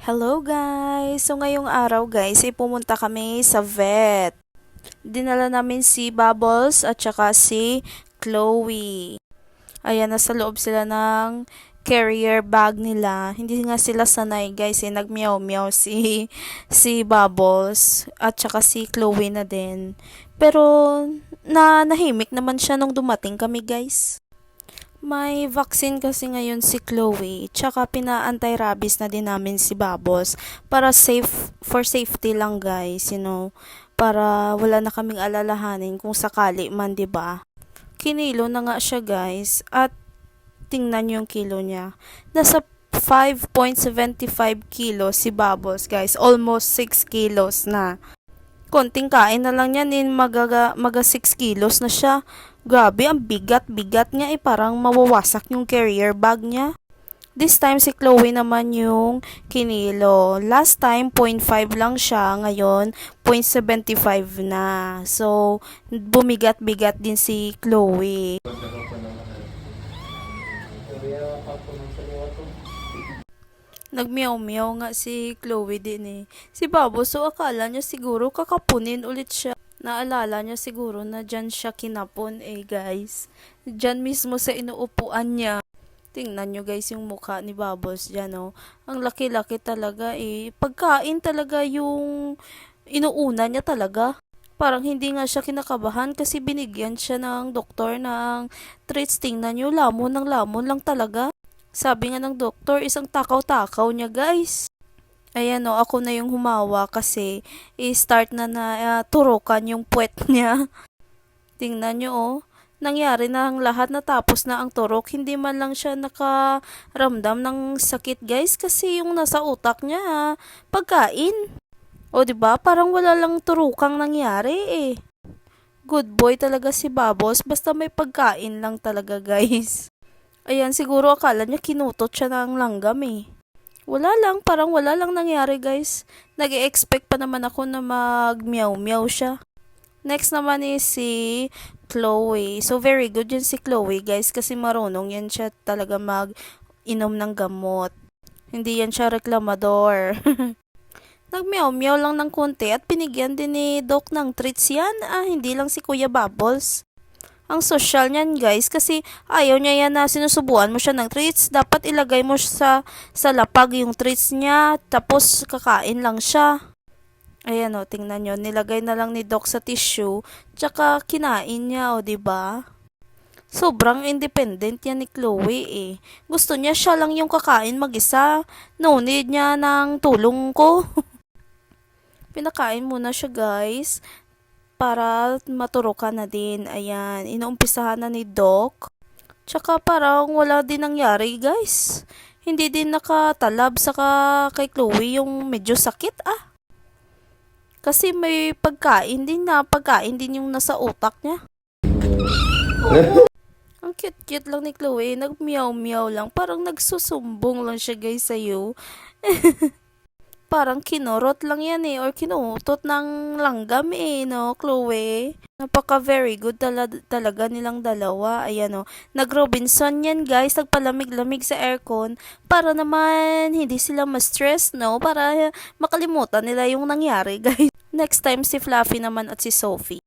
Hello guys! So ngayong araw guys, ay pumunta kami sa vet. Dinala namin si Bubbles at saka si Chloe. Ayan, nasa loob sila ng carrier bag nila. Hindi nga sila sanay guys, nagmeow-meow si Bubbles at saka si Chloe na din. Pero nahimik naman siya nung dumating kami guys. May vaccine kasi ngayon si Chloe, tsaka pina-anti-rabies na din namin si Babos para for safety lang guys, para wala na kaming alalahanin kung sakali man, 'di ba? Kinilo na nga siya guys at tingnan yung kilo niya. Nasa 5.75 kilos si Babos guys, almost 6 kilos na. Konting kain na lang yan, maga 6 kilos na siya. Grabe, ang bigat-bigat niya, parang mawawasak yung carrier bag niya. This time si Chloe naman yung kinilo. Last time 0.5 lang siya, ngayon 0.75 na. So, bumigat-bigat din si Chloe. Nagmeow-meow nga si Chloe din eh. Si Babo, so akala niya siguro kakapunin ulit siya. Naalala niya siguro na dyan siya kinapon eh guys. Dyan mismo sa inuupuan niya. Tingnan nyo guys yung mukha ni Babos dyan oh. Ang laki-laki talaga eh. Pagkain talaga yung inuuna niya talaga. Parang hindi nga siya kinakabahan kasi binigyan siya ng doktor ng treats. Tingnan nyo, lamon lang talaga. Sabi nga ng doktor, isang takaw-takaw niya guys. Ayan o, ako na yung humawa kasi i-start na turukan yung puwet niya. Tingnan nyo o, nangyari na ang lahat, natapos na ang turok. Hindi man lang siya nakaramdam ng sakit guys kasi yung nasa utak niya, pagkain. O ba diba, parang wala lang turukang nangyari eh. Good boy talaga si Babos, basta may pagkain lang talaga guys. Ayan, siguro akala niya kinutot siya ng langgam eh. Wala lang, parang wala lang nangyari guys. Nag-expect pa naman ako na mag-meow-meow siya. Next naman is si Chloe. So, very good yun si Chloe guys kasi marunong yan siya talaga mag-inom ng gamot. Hindi yan siya reklamador. Nag-meow-meow lang ng konti at binigyan din ni Doc ng treats yan. Hindi lang si Kuya Bubbles. Ang social niyan guys kasi ayaw niya yan na sinusubuan mo siya ng treats. Dapat ilagay mo sa lapag yung treats niya tapos kakain lang siya. Ayan o, tingnan nyo. Nilagay na lang ni Doc sa tissue tsaka kinain niya o, diba? Sobrang independent yan ni Chloe eh. Gusto niya siya lang yung kakain mag-isa. No need niya ng tulong ko. Pinakain muna siya guys para maturukan na din. Ayan, inuumpisahan na ni Doc. Tsaka parang wala din nangyari guys. Hindi din nakatalab saka kay Chloe yung medyo sakit Kasi may pagkain din yung nasa utak niya. Ang cute-cute lang ni Chloe. Nag-meow-meow lang. Parang nagsusumbong lang siya guys sa'yo. Parang kinurot lang yan eh, or kinutot ng langgam eh, no, Chloe? Napaka very good talaga nilang dalawa. Ayan o, nag-Robinson yan guys, nagpalamig-lamig sa aircon para naman hindi sila ma-stress, no? Para makalimutan nila yung nangyari guys. Next time si Fluffy naman at si Sophie.